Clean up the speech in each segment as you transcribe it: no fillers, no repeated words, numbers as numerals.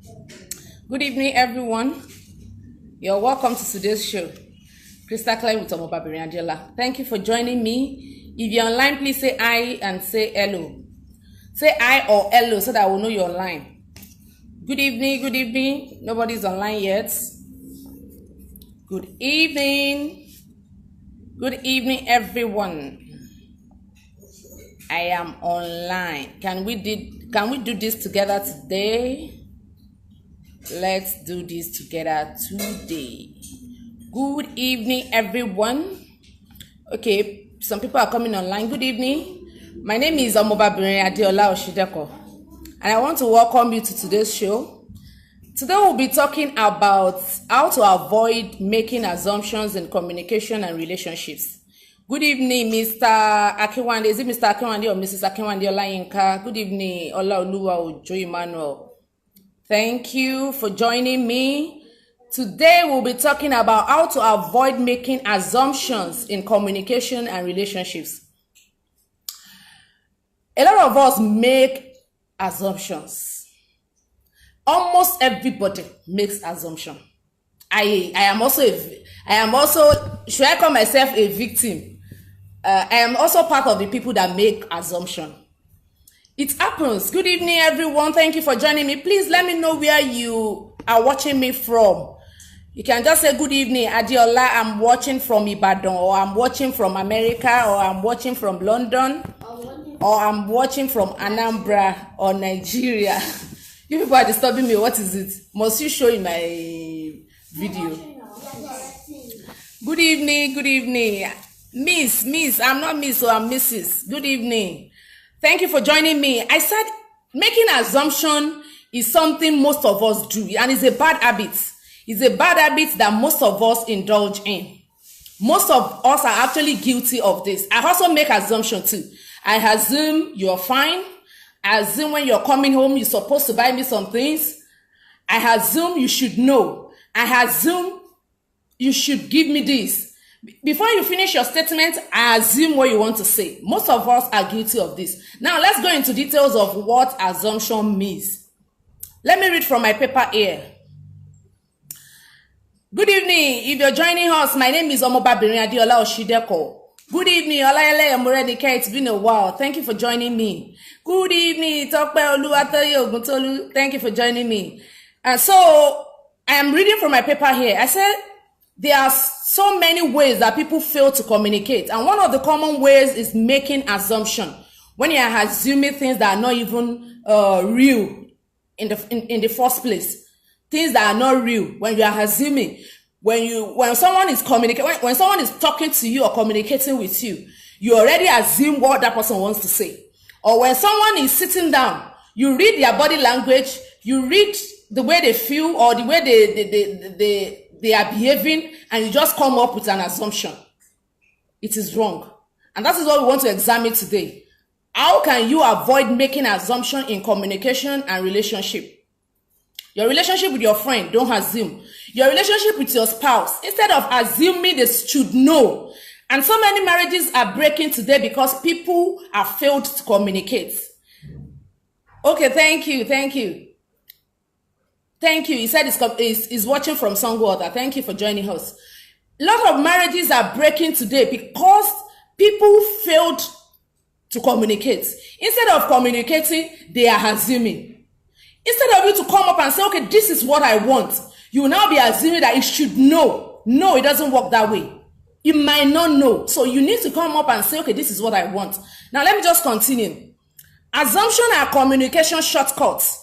Good evening, everyone. You're welcome to today's show. Krista Clay with Omobabiri Angela. Thank you for joining me. If you're online, please say I and say hello. Say I or hello so that I will know you're online. Good evening, good evening. Nobody's online yet. Good evening. Good evening, everyone. I am online. Can we do this together today? Let's do this together today. Good evening, everyone. Okay, some people are coming online. Good evening. My name is Omobabiri Adeola Oshideko, and I want to welcome you to today's show. Today we'll be talking about how to avoid making assumptions in communication and relationships. Good evening, Mr. Akinwande. Is it Mr. Akinwande or Mrs. Akinwande Olayinka? Good evening, Olaoluwa Ojo Emmanuel. Thank you for joining me. Today we'll be talking about how to avoid making assumptions in communication and relationships. A lot of us make assumptions. Almost everybody makes assumption. I am also, should I call myself a victim? I am also part of the people that make assumption. It happens. Good evening, everyone. Thank you for joining me. Please let me know where you are watching me from. You can just say, good evening, Adiola. I'm watching from Ibadan, or I'm watching from America, or I'm watching from London, or I'm watching from Anambra or Nigeria. You people are disturbing me. What is it? Must you show in my video? Good evening, good evening. Miss, I'm not Miss, so I'm Mrs. Good evening. Thank you for joining me. I said making assumption is something most of us do, and it's a bad habit. It's a bad habit that most of us indulge in. Most of us are actually guilty of this. I also make assumption too. I assume you're fine. I assume when you're coming home, you're supposed to buy me some things. I assume you should know. I assume you should give me this. Before you finish your statement, I assume what you want to say. Most of us are guilty of this. Now, let's go into details of what assumption means. Let me read from my paper here. Good evening. If you're joining us, my name is Omobabiri Adeola Oshideko. Good evening, Olayele Amorenike. It's been a while. Thank you for joining me. Good evening, Tope Oluwatoye Oguntolu. Thank you for joining me. And so, I am reading from my paper here. I said, there are so many ways that people fail to communicate. And one of the common ways is making assumption. When you are assuming things that are not even real in the first place. Things that are not real when you are assuming. When someone is when someone is talking to you or communicating with you, you already assume what that person wants to say. Or when someone is sitting down, you read their body language, you read the way they feel or the way they are behaving, and you just come up with an assumption. It is wrong. And that is what we want to examine today. How can you avoid making assumption in communication and relationship? Your relationship with your friend, don't assume. Your relationship with your spouse, instead of assuming they should know. And so many marriages are breaking today because people have failed to communicate. Okay, thank you. Thank you. He said he's watching from Songwater. Thank you for joining us. A lot of marriages are breaking today because people failed to communicate. Instead of communicating, they are assuming. Instead of you to come up and say, okay, this is what I want, you will now be assuming that it should know. No, it doesn't work that way. You might not know. So you need to come up and say, okay, this is what I want. Now, let me just continue. Assumption are communication shortcuts.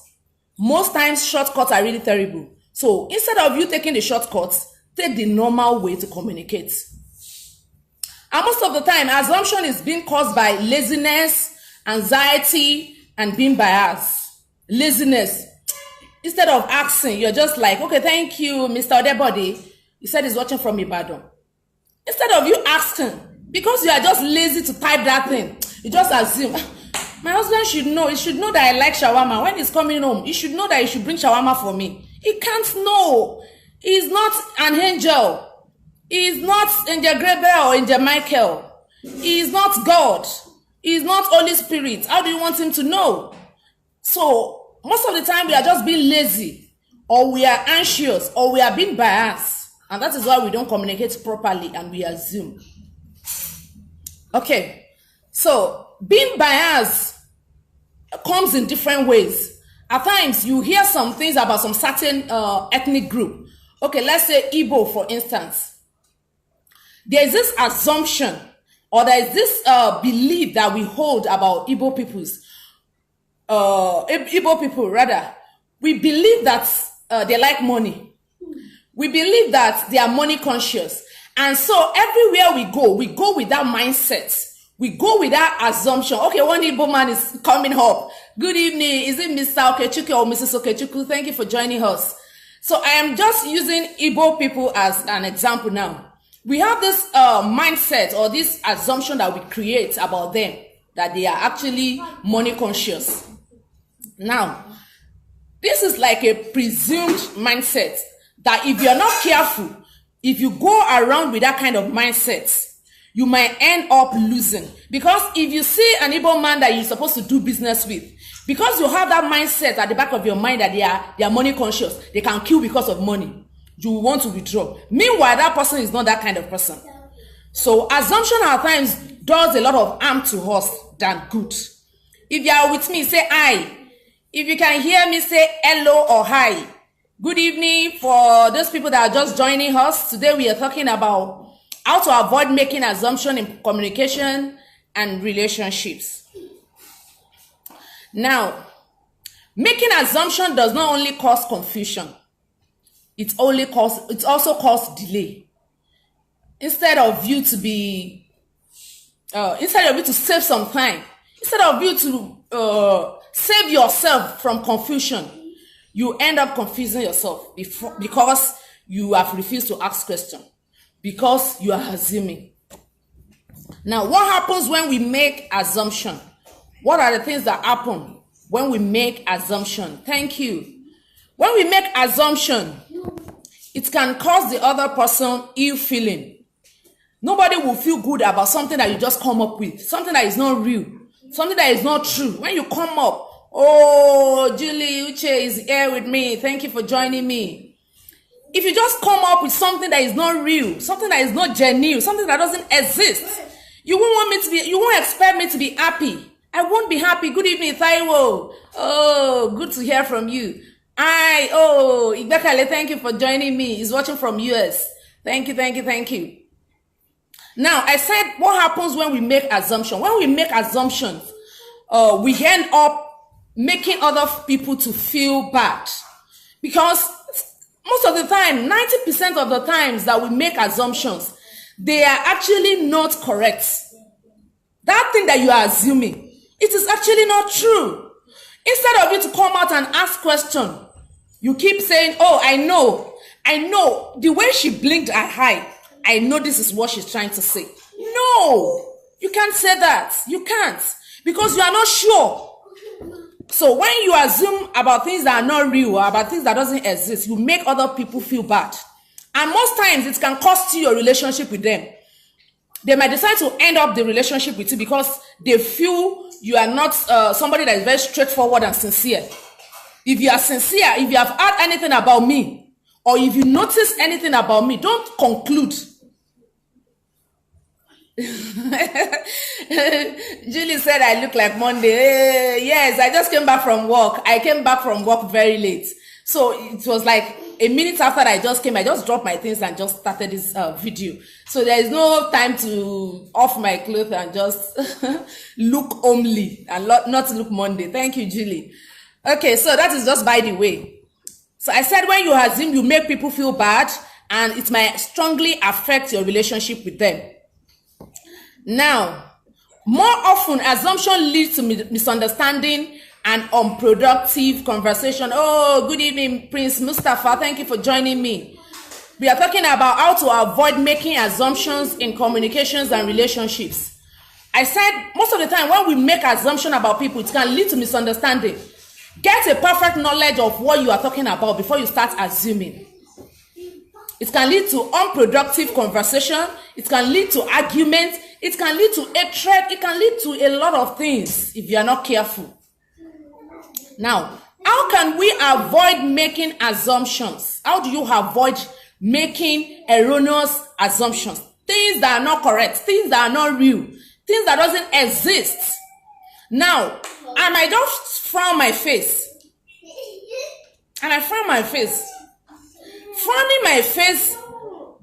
Most times, shortcuts are really terrible. So instead of you taking the shortcuts, take the normal way to communicate. And most of the time, assumption is being caused by laziness, anxiety, and being biased. Laziness. Instead of asking, you're just like, okay, thank you, Mr. Odebody. He said he's watching from Ibadan. Instead of you asking, because you are just lazy to type that thing, you just assume, my husband should know. He should know that I like shawarma. When he's coming home, he should know that he should bring shawarma for me. He can't know. He's not an angel. He's not Angel Gabriel or Angel Michael. He's not God. He's not Holy Spirit. How do you want him to know? So, most of the time, we are just being lazy or we are anxious, or we are being biased. And that is why we don't communicate properly and we assume. Okay, so being biased comes in different ways. At times, you hear some things about some certain ethnic group. Okay, let's say Igbo, for instance. There is this assumption, or there is this belief that we hold about Igbo people rather. We believe that they like money. We believe that they are money conscious. And so everywhere we go with that mindset. We go with that assumption. Okay, one Igbo man is coming up. Good evening. Is it Mr. Okechukwu or Mrs. Okechukwu? Thank you for joining us. So I am just using Igbo people as an example now. We have this mindset or this assumption that we create about them, that they are actually money conscious. Now, this is like a presumed mindset that if you're not careful, if you go around with that kind of mindset, you might end up losing. Because if you see an Igbo man that you're supposed to do business with, because you have that mindset at the back of your mind that they are money conscious, they can kill because of money, you want to withdraw. Meanwhile, that person is not that kind of person. So assumption at times does a lot of harm to us than good. If you are with me, say hi. If you can hear me, say hello or hi. Good evening for those people that are just joining us. Today we are talking about how to avoid making assumptions in communication and relationships. Now, making assumption does not only cause confusion, it also causes delay. Instead of you to save some time, instead of you to save yourself from confusion, you end up confusing yourself because you have refused to ask questions, because you are assuming. Now, what happens when we make assumption? What are the things that happen when we make assumption? Thank you. When we make assumption, it can cause the other person ill feeling. Nobody will feel good about something that you just come up with, something that is not real, something that is not true. When you come up, oh, Julie Uche is here with me. Thank you for joining me. If you just come up with something that is not real, something that is not genuine, something that doesn't exist, you won't expect me to be happy. I won't be happy. Good evening, Taiwo. Oh, good to hear from you. Ibekale, thank you for joining me. He's watching from US. Thank you. Now, I said, what happens when we make assumptions? When we make assumptions, we end up making other people to feel bad. Because most of the time, 90% of the times that we make assumptions, they are actually not correct. That thing that you are assuming, it is actually not true. Instead of you to come out and ask questions, you keep saying, oh, I know, the way she blinked her eye, I know this is what she's trying to say. No, you can't say that. You can't, because you are not sure. So when you assume about things that are not real or about things that doesn't exist, you make other people feel bad. And most times it can cost you your relationship with them. They might decide to end up the relationship with you because they feel you are not somebody that is very straightforward and sincere. If you are sincere, if you have heard anything about me, or if you notice anything about me, don't conclude. Julie said I look like Monday. Yes, I just came back from work. I came back from work very late. So it was like a minute after I just came, I just dropped my things and just started this video. So there is no time to off my clothes and just look homely and not look Monday. Thank you, Julie. Okay, so that is just by the way. So I said when you assume, you make people feel bad and it might strongly affect your relationship with them. Now, more often, assumption leads to misunderstanding and unproductive conversation. Oh, good evening, Prince Mustafa. Thank you for joining me. We are talking about how to avoid making assumptions in communications and relationships. I said most of the time when we make assumptions about people, it can lead to misunderstanding. Get a perfect knowledge of what you are talking about before you start assuming. It can lead to unproductive conversation. It can lead to argument. It can lead to hatred. It can lead to a lot of things if you are not careful. Now, How can we avoid making assumptions? How do you avoid making erroneous assumptions? Things that are not correct, things that are not real, things that doesn't exist. Now, I might just frown my face. And I frown my face. Frowning my face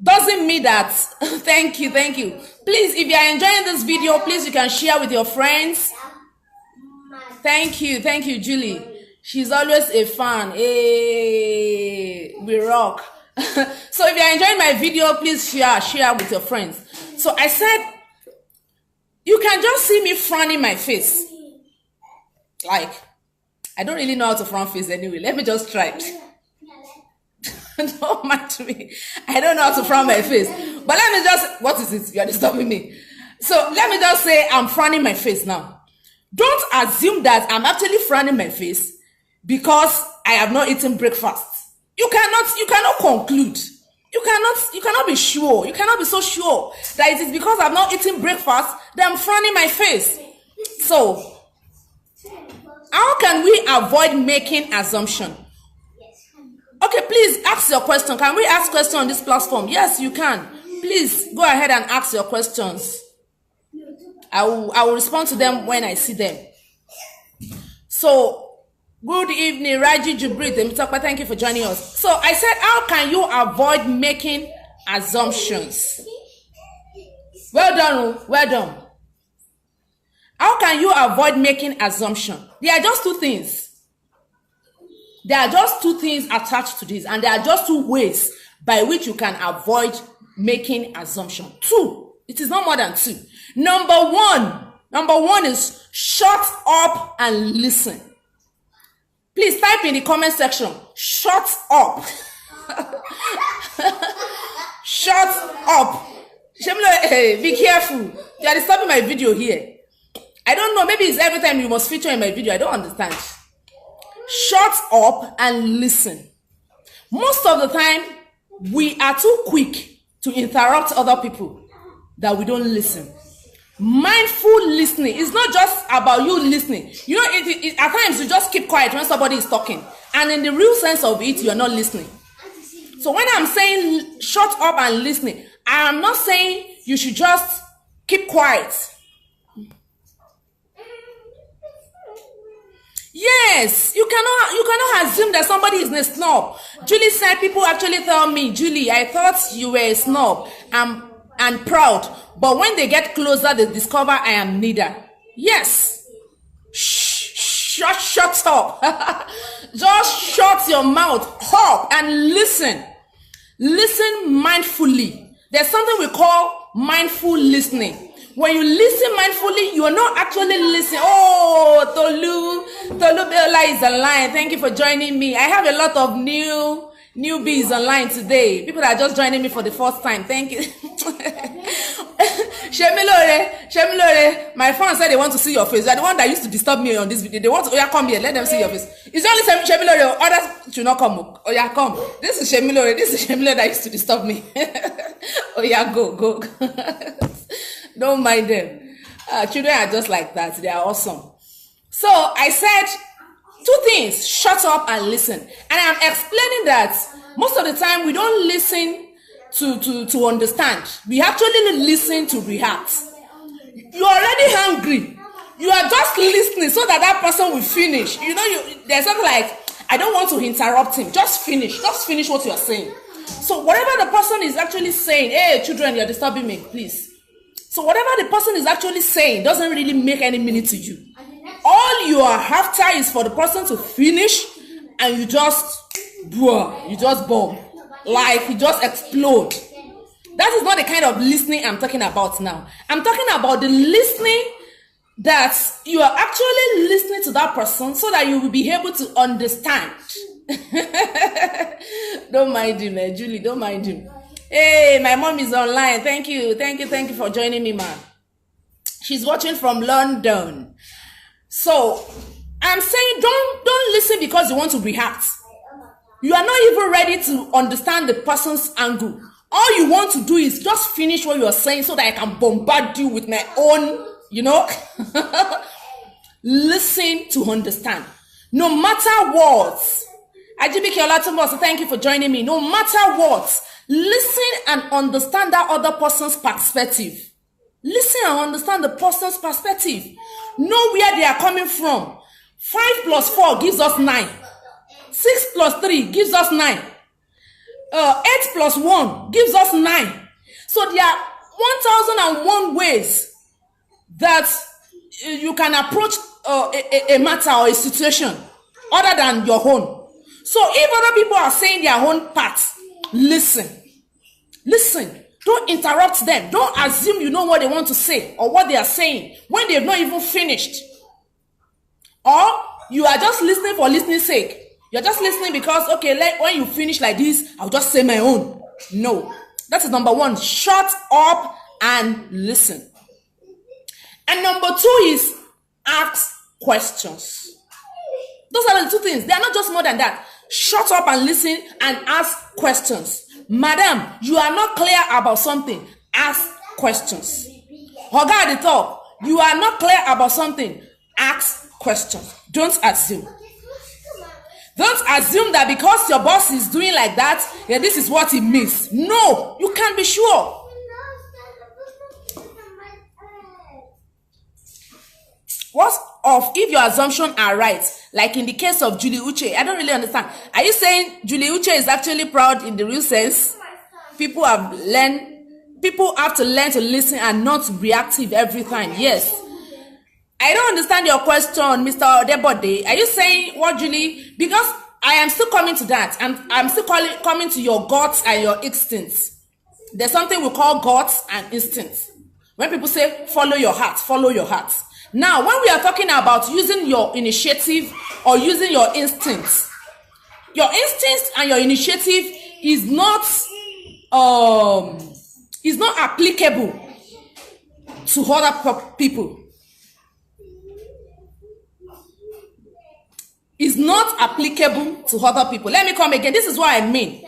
doesn't mean that. Thank you. Please, if you are enjoying this video, please you can share with your friends. Thank you, Julie. She's always a fan. Hey, we rock. So if you are enjoying my video, please share with your friends. So I said, you can just see me frowning my face. Like, I don't really know how to frown face anyway. Let me just try it. Don't mind me. I don't know how to frown my face. But let me just, what is it? You are disturbing me. So let me just say I'm frowning my face now. Don't assume that I'm actually frowning my face because I have not eaten breakfast. You cannot conclude. You cannot be sure. You cannot be so sure that it is because I've not eaten breakfast that I'm frowning my face. So, how can we avoid making assumption? Okay, please ask your question. Can we ask questions on this platform? Yes, you can. Please go ahead and ask your questions. I will respond to them when I see them. So, good evening, Raji Jubrit. Thank you for joining us. So, I said, how can you avoid making assumptions? Well done. How can you avoid making assumption? There are just two things. There are just two things attached to this, and there are just two ways by which you can avoid making assumption. Two. It is not more than two. Number one is shut up and listen. Please type in the comment section, shut up. Shut up. Be careful. You are disturbing my video here. I don't know, maybe it's every time you must feature in my video. I don't understand. Shut up and listen. Most of the time, we are too quick to interrupt other people that we don't listen. Mindful listening is not just about you listening. You know, at times you just keep quiet when somebody is talking. And in the real sense of it, you are not listening. So when I'm saying shut up and listening, I am not saying you should just keep quiet. Yes, you cannot assume that somebody is a snob. Julie said, people actually tell me, Julie, I thought you were a snob and proud, but when they get closer, they discover I am neither. Yes. Shut up. Just shut your mouth up and listen. Listen mindfully. There's something we call mindful listening. When you listen mindfully, you are not actually listening. Oh, Tolu Bella is online. Thank you for joining me. I have a lot of newbies online today. People that are just joining me for the first time. Thank you. Shemilore, my friends said they want to see your face. They're the one that used to disturb me on this video. They want to, come here, let them see your face. It's only Shemilore, others should not come. Come. This is Shemilore. That used to disturb me. Go. Don't mind them. Children are just like that. They are awesome. So I said two things: shut up and listen. And I'm explaining that most of the time we don't listen to understand. We actually listen to react. You're already hungry. You are just listening so that person will finish. There's something like, I don't want to interrupt him. Just finish what you are saying. So whatever the person is actually saying, hey, children, you're disturbing me, please. So whatever the person is actually saying doesn't really make any meaning to you. All you are after is for the person to finish, and you just bomb. Like, you just explode. That is not the kind of listening I'm talking about now. I'm talking about the listening that you are actually listening to that person so that you will be able to understand. Don't mind him, Julie, don't mind him. Hey, my mom is online. Thank you for joining me, man. She's watching from London. So, I'm saying don't listen because you want to react. You are not even ready to understand the person's angle. All you want to do is just finish what you are saying so that I can bombard you with my own, Listen to understand. No matter what, Ajibike Olatunbo, thank you for joining me. No matter what, listen and understand that other person's perspective. Listen and understand the person's perspective. Know where they are coming from. 5 plus 4 gives us 9. 6 plus 3 gives us 9. 8 plus 1 gives us 9. So there are 1001 ways that you can approach a matter or a situation other than your own. So if other people are saying their own parts, listen. Listen. Don't interrupt them. Don't assume you know what they want to say or what they are saying when they've not even finished. Or you are just listening for listening's sake. You're just listening because, okay, when you finish like this, I'll just say my own. No. That is number 1. Shut up and listen. And number 2 is ask questions. Those are the 2 things. They are not just more than that. Shut up and listen and ask questions. Madam, you are not clear about something. Ask questions. Oga at the top, you are not clear about something. Ask questions. Don't assume. Don't assume that because your boss is doing like that, this is what it means. No, you can't be sure. What of if your assumptions are right? Like in the case of Julie Uche, I don't really understand. Are you saying Julie Uche is actually proud in the real sense? People have to learn to listen and not reactive every time. Yes. I don't understand your question, Mr. Odebode. Are you saying what Julie? Because I am still coming to that. I'm still coming to your guts and your instincts. There's something we call guts and instincts. When people say follow your heart, follow your heart. Now, when we are talking about using your initiative or using your instincts and your initiative is not applicable to other people. Is not applicable to other people. Let me come again. This is what I mean.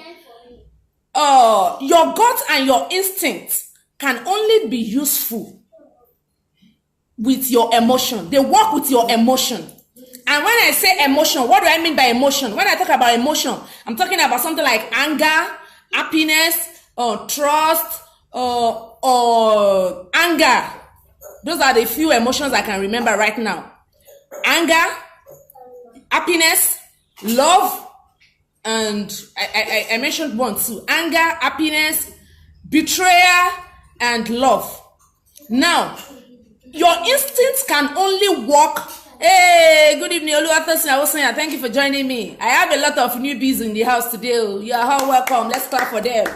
Your gut and your instinct can only be useful with your emotion. They work with your emotion. And when I say emotion, what do I mean by emotion? When I talk about emotion, I'm talking about something like anger, happiness, trust, or anger. Those are the few emotions I can remember right now. Anger, happiness, love, and I mentioned one too. Anger, happiness, betrayal, and love. Now, your instincts can only work. Hey, good evening, Oluwatosin. I was saying, thank you for joining me. I have a lot of newbies in the house today. You are all welcome. Let's clap for them.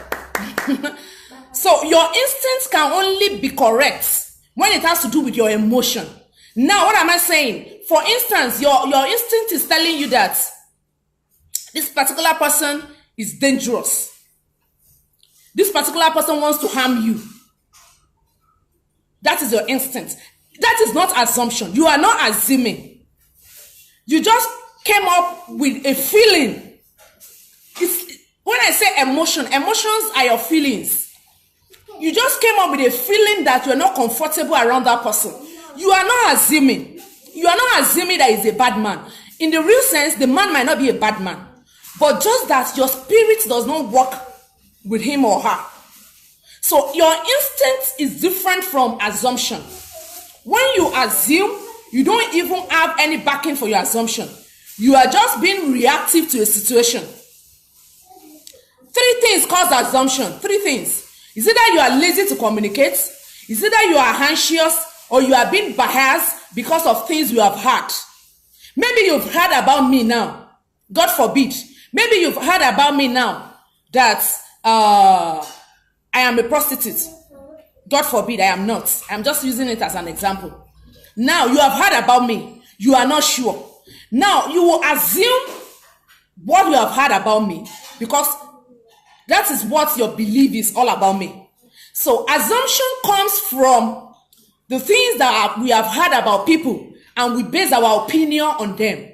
So your instincts can only be correct when it has to do with your emotion. Now, what am I saying? For instance, your instinct is telling you that this particular person is dangerous. This particular person wants to harm you. That is your instinct. That is not assumption. You are not assuming. You just came up with a feeling. When I say emotion, emotions are your feelings. You just came up with a feeling that you're not comfortable around that person. You are not assuming. You are not assuming that he's a bad man. In the real sense, the man might not be a bad man. But just that your spirit does not work with him or her. So your instinct is different from assumption. When you assume, you don't even have any backing for your assumption. You are just being reactive to a situation. 3 things cause assumption. 3 things. Is it that you are lazy to communicate? Is it that you are anxious or you are being biased because of things you have heard? Maybe you've heard about me now. God forbid. Maybe you've heard about me now that I am a prostitute. God forbid, I am not. I'm just using it as an example. Now, you have heard about me. You are not sure. Now, you will assume what you have heard about me because that is what your belief is all about me. So, assumption comes from the things that we have heard about people and we base our opinion on them.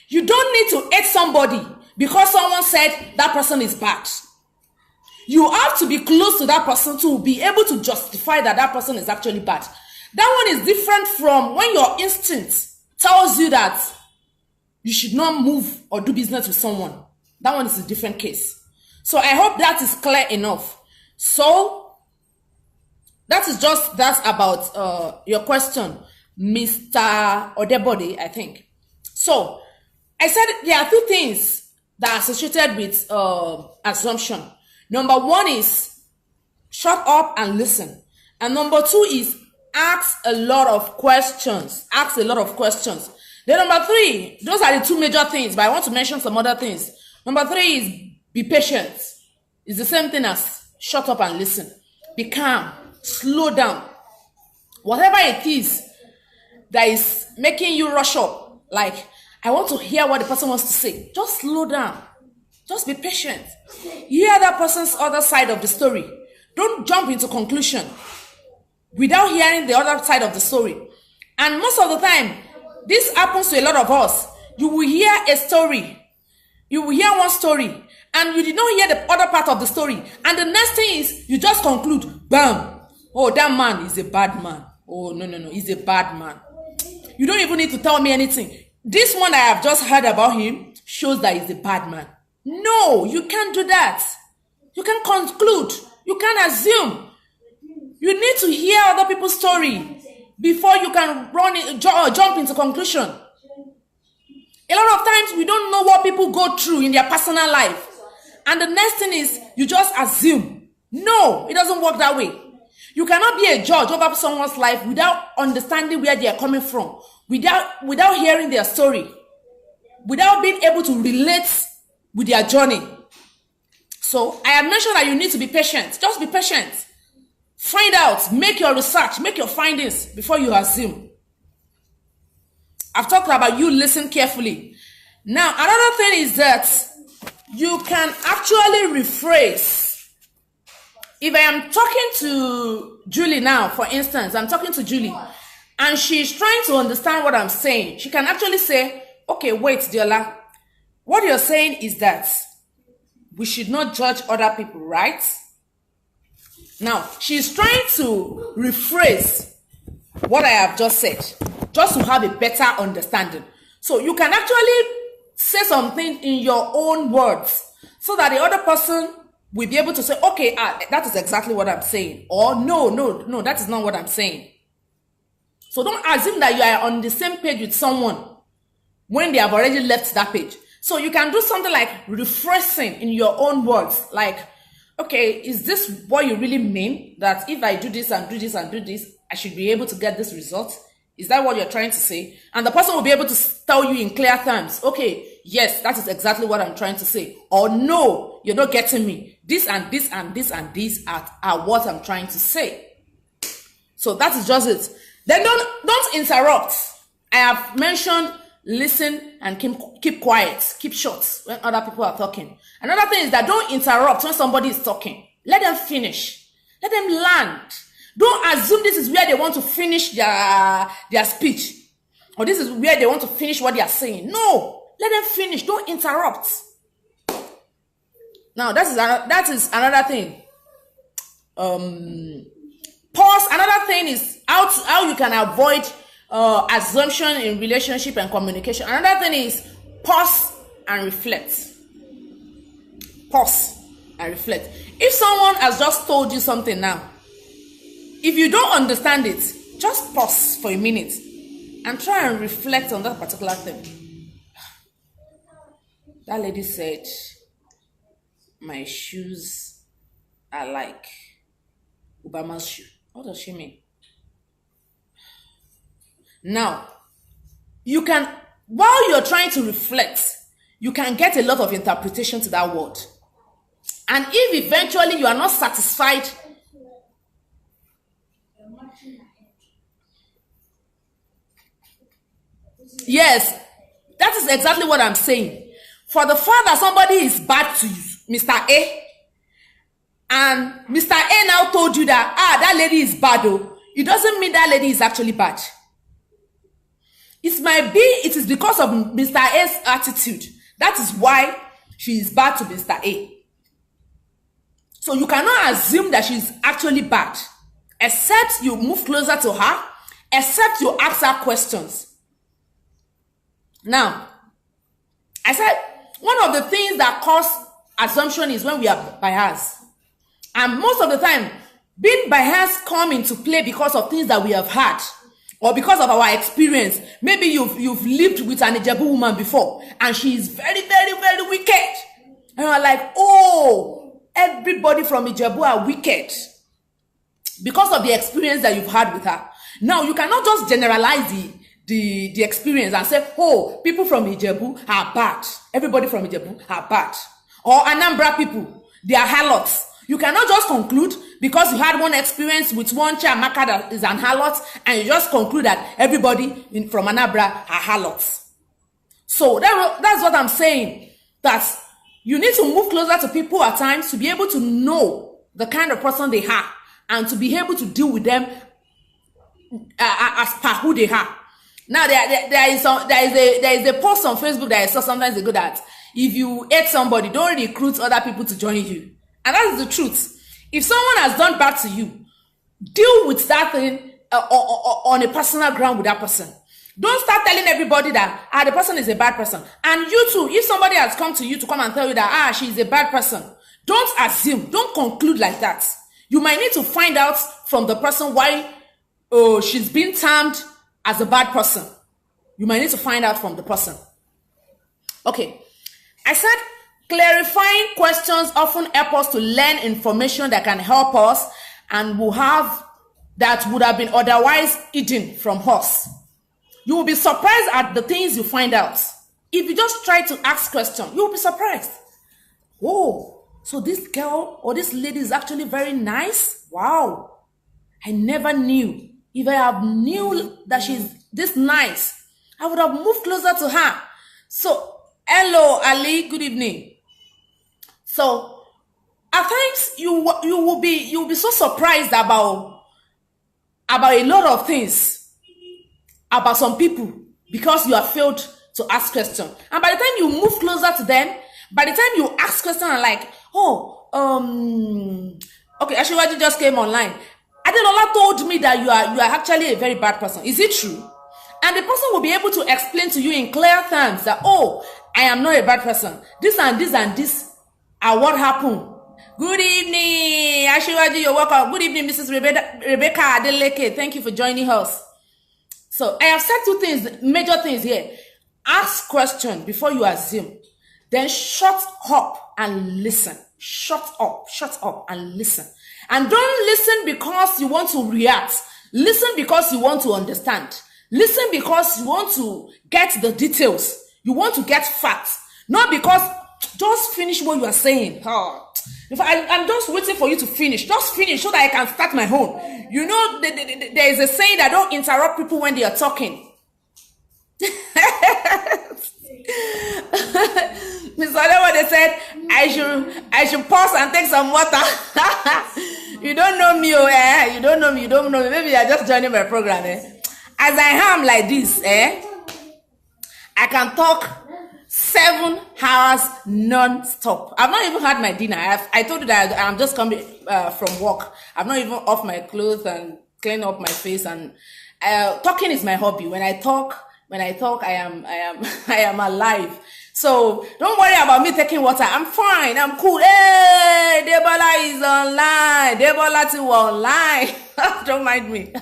You don't need to hate somebody because someone said that person is bad. You have to be close to that person to be able to justify that that person is actually bad. That one is different from when your instinct tells you that you should not move or do business with someone. That one is a different case. So I hope that is clear enough. So that's about your question, Mr. Odebode, I think. So I said there are two things that are associated with assumption. Number one is shut up and listen. And number two is ask a lot of questions. Ask a lot of questions. Then number three, those are the two major things, but I want to mention some other things. Number three is be patient. It's the same thing as shut up and listen. Be calm. Slow down. Whatever it is that is making you rush up, like, I want to hear what the person wants to say. Just slow down. Just be patient. Hear that person's other side of the story. Don't jump into conclusion without hearing the other side of the story. And most of the time, this happens to a lot of us. You will hear a story. You will hear one story, and you did not hear the other part of the story. And the next thing is, you just conclude, bam, oh, that man is a bad man. Oh, no, he's a bad man. You don't even need to tell me anything. This one I have just heard about him shows that he's a bad man. No, you can't do that. You can conclude. You can't assume. You need to hear other people's story before you can jump into conclusion. A lot of times we don't know what people go through in their personal life. And the next thing is you just assume. No, it doesn't work that way. You cannot be a judge over someone's life without understanding where they are coming from, without hearing their story, without being able to relate with their journey. So I have mentioned that you need to be patient. Just be patient. Find out, make your research, make your findings before you assume. I've talked about you listen carefully. Now, another thing is that you can actually rephrase. If I am talking to Julie now, for instance, I'm talking to Julie, and she's trying to understand what I'm saying, she can actually say, okay, wait, Diola, what you're saying is that we should not judge other people, right? Now, she's trying to rephrase what I have just said, just to have a better understanding. So you can actually say something in your own words so that the other person will be able to say, okay, that is exactly what I'm saying. Or no, that is not what I'm saying. So don't assume that you are on the same page with someone when they have already left that page. So you can do something like rephrasing in your own words, like, okay, is this what you really mean? That if I do this and do this and do this, I should be able to get this result? Is that what you're trying to say? And the person will be able to tell you in clear terms, okay, yes, that is exactly what I'm trying to say. Or no, you're not getting me. This and this and this and this are what I'm trying to say. So that is just it. Then don't interrupt. I have mentioned listen and keep quiet, keep short when other people are talking. Another thing is that don't interrupt when somebody is talking. Let them finish. Let them land. Don't assume this is where they want to finish their speech, or this is where they want to finish what they are saying. No, let them finish. Don't interrupt. Now that is another thing. Pause. Another thing is how you can avoid assumption in relationship and communication. Another thing is pause and reflect. Pause and reflect. If someone has just told you something now, if you don't understand it, just pause for a minute and try and reflect on that particular thing. That lady said, my shoes are like Obama's shoe. What does she mean? Now, you can, while you're trying to reflect, you can get a lot of interpretation to that word. And if eventually you are not satisfied, yes, that is exactly what I'm saying. For the fact that somebody is bad to you, Mr. A, and Mr. A now told you that, that lady is bad, though, it doesn't mean that lady is actually bad. It is because of Mr. A's attitude. That is why she is bad to Mr. A. So you cannot assume that she is actually bad, except you move closer to her, except you ask her questions. Now, I said one of the things that cause assumption is when we are biased. And most of the time, being biased come into play because of things that we have had or because of our experience. Maybe you've lived with an Ijebu woman before and she is very, very, very wicked. And you're like, oh, everybody from Ijebu are wicked because of the experience that you've had with her. Now, you cannot just generalize the experience and say, oh, people from Ijebu are bad. Everybody from Ijebu are bad. Or Anambra people, they are harlots. You cannot just conclude because you had one experience with one Chiamaka that is an harlot and you just conclude that everybody from Anambra are harlots. So that's what I'm saying. That you need to move closer to people at times to be able to know the kind of person they are and to be able to deal with them as per who they are. Now there is a post on Facebook that I saw sometimes ago that if you hate somebody, don't recruit other people to join you. And that is the truth. If someone has done bad to you, deal with that thing on a personal ground with that person. Don't start telling everybody that the person is a bad person. And you too, if somebody has come to you to come and tell you that she's a bad person, don't assume, don't conclude like that. You might need to find out from the person why she's been termed as a bad person. You might need to find out from the person. Okay, I said clarifying questions often help us to learn information that can help us and would have been otherwise hidden from us. You will be surprised at the things you find out. If you just try to ask questions, you will be surprised. Oh, so this girl or this lady is actually very nice? Wow, I never knew. If I have knew that she's this nice, I would have moved closer to her. So, hello, Ali, good evening. So, at times you will be so surprised about a lot of things about some people because you have failed to ask questions. And by the time you move closer to them, by the time you ask questions and like, okay, Ashiwaju just came online. Adelola told me that you are actually a very bad person. Is it true? And the person will be able to explain to you in clear terms that, I am not a bad person. This and this and this are what happened. Good evening, Ashiwaju, you're welcome. Good evening, Mrs. Rebecca Adeleke. Thank you for joining us. So I have said two things, major things here. Ask questions before you assume. Then shut up and listen. Shut up and listen. And don't listen because you want to react. Listen because you want to understand. Listen because you want to get the details. You want to get facts. Not because just finish what you are saying. I'm just waiting for you to finish. Just finish so that I can start my own. You know, there is a saying that don't interrupt people when they are talking. Mr. Odewo, they said I should pause and take some water. You don't know me, you don't know me. Maybe you're just joining my program, As I am like this, I can talk 7 hours non-stop. I've not even had my dinner. I told you that I'm just coming from work. I've not even off my clothes and clean up my face. And talking is my hobby. When I talk, I am alive. So don't worry about me taking water. I'm fine. I'm cool. Hey, Debola is online. Debola too online. Don't mind me.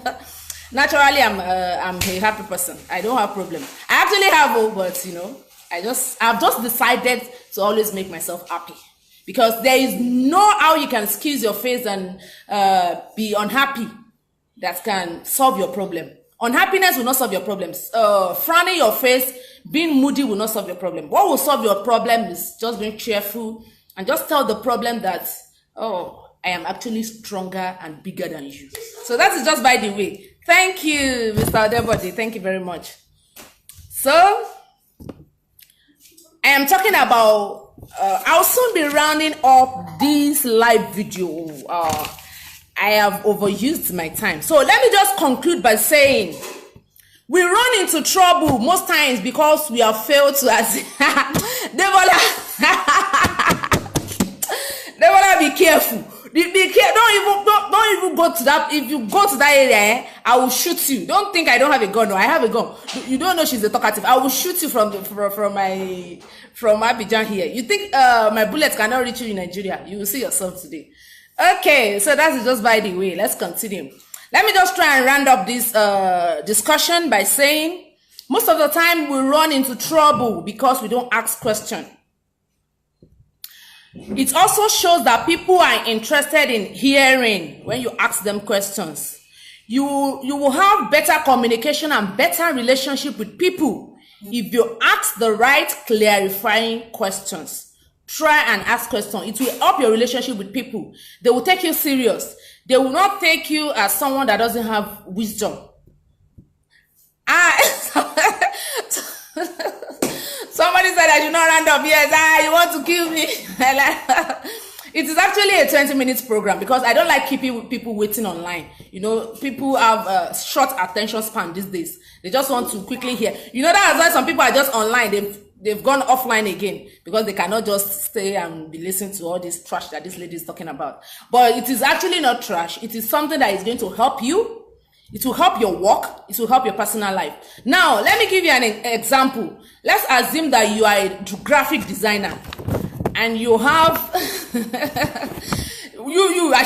Naturally, I'm a happy person. I don't have problem. I actually have, but you know, I've just decided to always make myself happy because there is no how you can squeeze your face and be unhappy that can solve your problem. Unhappiness will not solve your problems. Frowning your face, being moody will not solve your problem. What will solve your problem is just being cheerful and just tell the problem that, I am actually stronger and bigger than you. So that is just by the way. Thank you, Mr. Odebode. Thank you very much. So, I am talking about, I'll soon be rounding up this live video. I have overused my time. So let me just conclude by saying, we run into trouble most times because we have failed to Debola, be careful. Don't even go to that. If you go to that area, I will shoot you. Don't think I don't have a gun. No, I have a gun. You don't know she's a talkative. I will shoot you from Abidjan here. You think my bullets cannot reach you in Nigeria? You will see yourself today. Okay, so that's just by the way. Let's continue. Let me just try and round up this discussion by saying most of the time we run into trouble because we don't ask questions. It also shows that people are interested in hearing when you ask them questions. You will have better communication and better relationship with people if you ask the right clarifying questions. Try and ask questions. It will help your relationship with people. They will take you serious. They will not take you as someone that doesn't have wisdom. Somebody said I should not round up. Yes, you want to kill me. It is actually a 20 minutes program because I don't like keeping people waiting online. You know, people have a short attention span these days. They just want to quickly hear. You know, that's why some people are just online. They've gone offline again because they cannot just stay and be listening to all this trash that this lady is talking about. But it is actually not trash. It is something that is going to help you. It will help your work. It will help your personal life. Now, let me give you an example. Let's assume that you are a graphic designer and you have I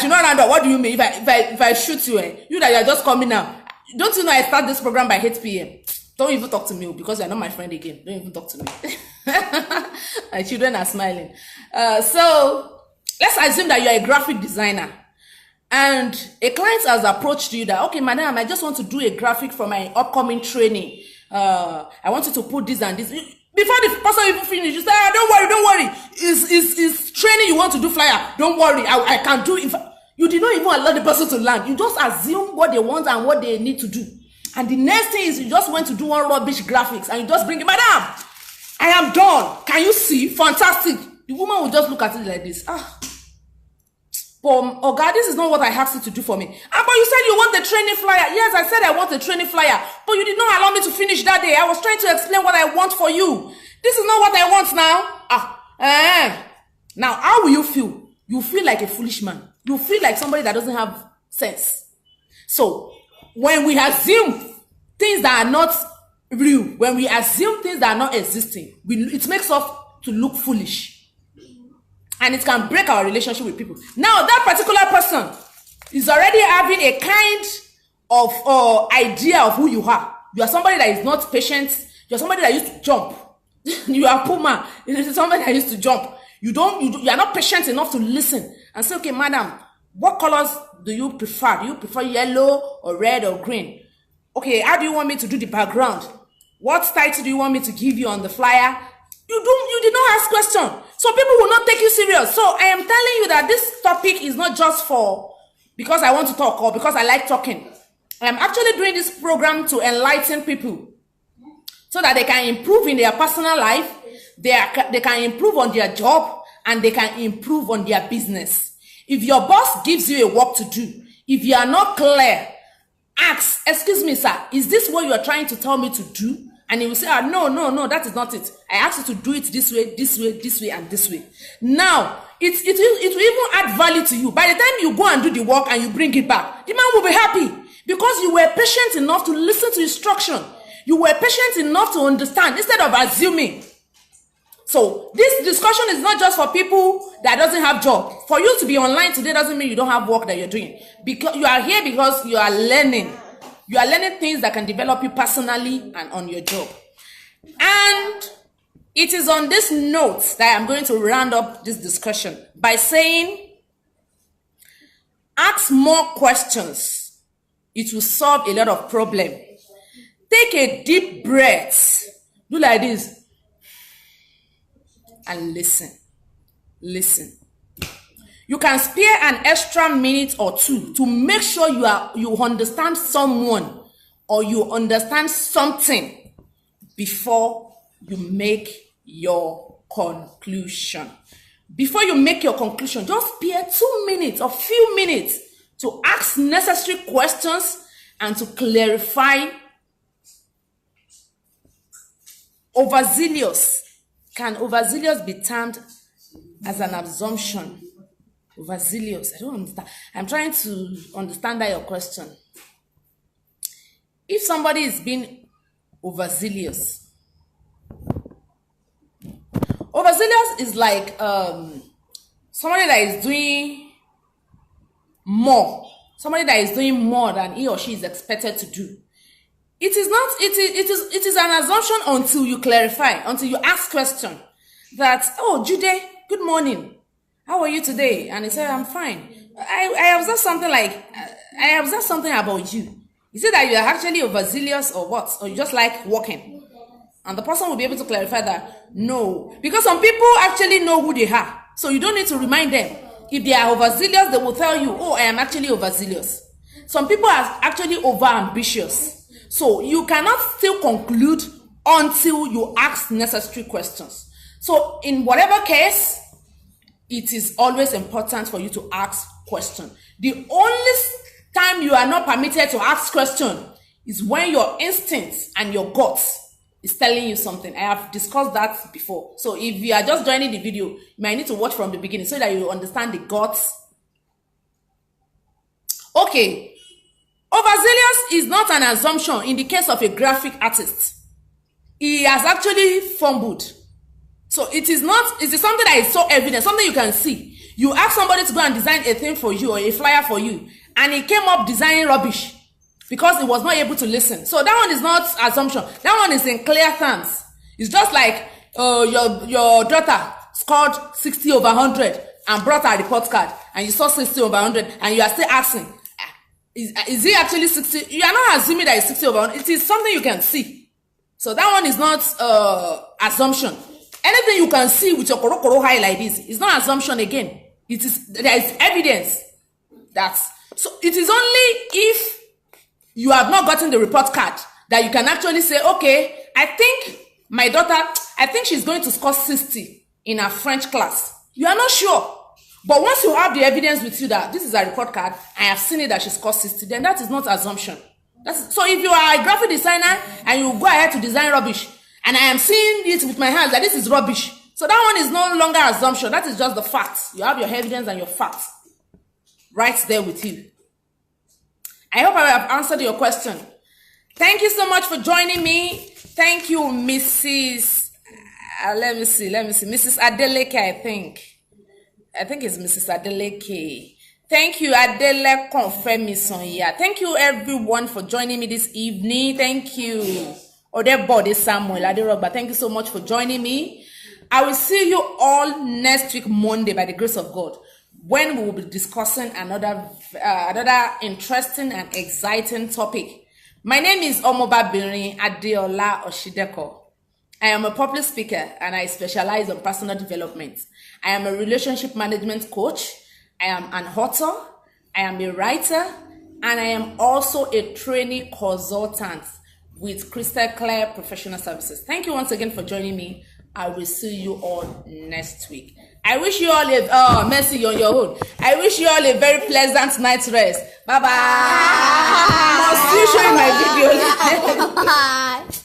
should not round up. What do you mean? If I shoot you, you that you are just coming now. Don't you know I start this program by 8 p.m. Don't even talk to me because you're not my friend again. Don't even talk to me. My children are smiling. So let's assume that you're a graphic designer. And a client has approached you that, okay, madam, I just want to do a graphic for my upcoming training. I want you to put this and this. Before the person even finish, you say, don't worry. Is training you want to do flyer? Don't worry, I can do it. You did not even allow the person to learn. You just assume what they want and what they need to do. And the next thing is you just went to do one rubbish graphics and you just bring it, madam, I am done. Can you see? Fantastic. The woman will just look at it like this. Oh God, this is not what I asked you to do for me. But you said you want the training flyer. Yes, I said I want the training flyer. But you did not allow me to finish that day. I was trying to explain what I want for you. This is not what I want now. Now, how will you feel? You feel like a foolish man. You feel like somebody that doesn't have sense. So, when we assume things that are not real, when we assume things that are not existing, it makes us to look foolish. And it can break our relationship with people. Now, that particular person is already having a kind of idea of who you are. You are somebody that is not patient. You are somebody that used to jump. You are Puma. You are somebody that used to jump. You are not patient enough to listen and say, okay, madam, what colors do you prefer? Do you prefer yellow or red or green? Okay, how do you want me to do the background? What title do you want me to give you on the flyer? You did not ask question. So people will not take you serious. So I am telling you that this topic is not just for because I want to talk or because I like talking. I am actually doing this program to enlighten people so that they can improve in their personal life, they can improve on their job, and they can improve on their business. If your boss gives you a work to do, if you are not clear, ask, excuse me, sir, is this what you are trying to tell me to do? And he will say, no, that is not it. I asked you to do it this way, and this way. Now, it will even add value to you. By the time you go and do the work and you bring it back, the man will be happy because you were patient enough to listen to instruction. You were patient enough to understand instead of assuming. So, this discussion is not just for people that doesn't have job. For you to be online today doesn't mean you don't have work that you're doing. Because you are here because you are learning. You are learning things that can develop you personally and on your job. And it is on this note that I'm going to round up this discussion by saying, ask more questions. It will solve a lot of problems. Take a deep breath. Do like this. And listen. Listen. You can spare an extra minute or two to make sure you understand someone or you understand something before you make your conclusion. Before you make your conclusion, just spare 2 minutes or few minutes to ask necessary questions and to clarify. Overzealous. Can overzealous be termed as an assumption? Overzealous. I don't understand. I'm trying to understand that your question. If somebody is being overzealous is like somebody that is doing more. Somebody that is doing more than he or she is expected to do. It is an assumption until you clarify, until you ask question that, oh, Jude, good morning. How are you today? And he said, I'm fine. I observed something about you. Is it that you are actually overzealous or what? Or you just like walking? And the person will be able to clarify that, no. Because some people actually know who they are. So you don't need to remind them. If they are overzealous, they will tell you, oh, I am actually overzealous. Some people are actually overambitious. So you cannot still conclude until you ask necessary questions. So in whatever case, it is always important for you to ask questions. The only time you are not permitted to ask questions is when your instincts and your guts is telling you something. I have discussed that before. So if you are just joining the video, you might need to watch from the beginning so that you understand the guts. Okay. Overzealous is not an assumption in the case of a graphic artist. He has actually fumbled. So it is something that is so evident, something you can see. You ask somebody to go and design a thing for you or a flyer for you, and he came up designing rubbish because he was not able to listen. So that one is not assumption. That one is in clear terms. It's just like your daughter scored 60 over 100 and brought her report card, and you saw 60 over 100, and you are still asking, is it actually 60? You are not assuming that it's 60 over 100. It is something you can see. So that one is not assumption. Anything you can see with your koro eye like this is not assumption again. There is evidence so it is only if you have not gotten the report card that you can actually say, okay, I think my daughter, she's going to score 60 in her French class. You are not sure. But once you have the evidence with you that this is a report card, I have seen it that she scores 60, then that is not assumption. So if you are a graphic designer and you go ahead to design rubbish, and I am seeing it with my hands that this is rubbish, so that one is no longer assumption. That is just the facts. You have your evidence and your facts right there with you. I hope I have answered your question. Thank you so much for joining me. Thank you, Mrs. Let me see. Mrs. Adeleke, I think it's Mrs. Adeleke. Thank you, Adele Confirmi Sonya. Thank you, everyone, for joining me this evening. Thank you, Odebode Samuel Aderogba. Thank you so much for joining me. I will see you all next week, Monday, by the grace of God, when we will be discussing another interesting and exciting topic. My name is Omobabiri Adeola Oshideko. I am a public speaker and I specialize on personal development. I am a relationship management coach. I am an author. I am a writer. And I am also a trainee consultant with Crystal Clear Professional Services. Thank you once again for joining me. I will see you all next week. I wish you all mercy on your own. I wish you all a very pleasant night's rest. Bye bye. I'll see you in my video. Bye.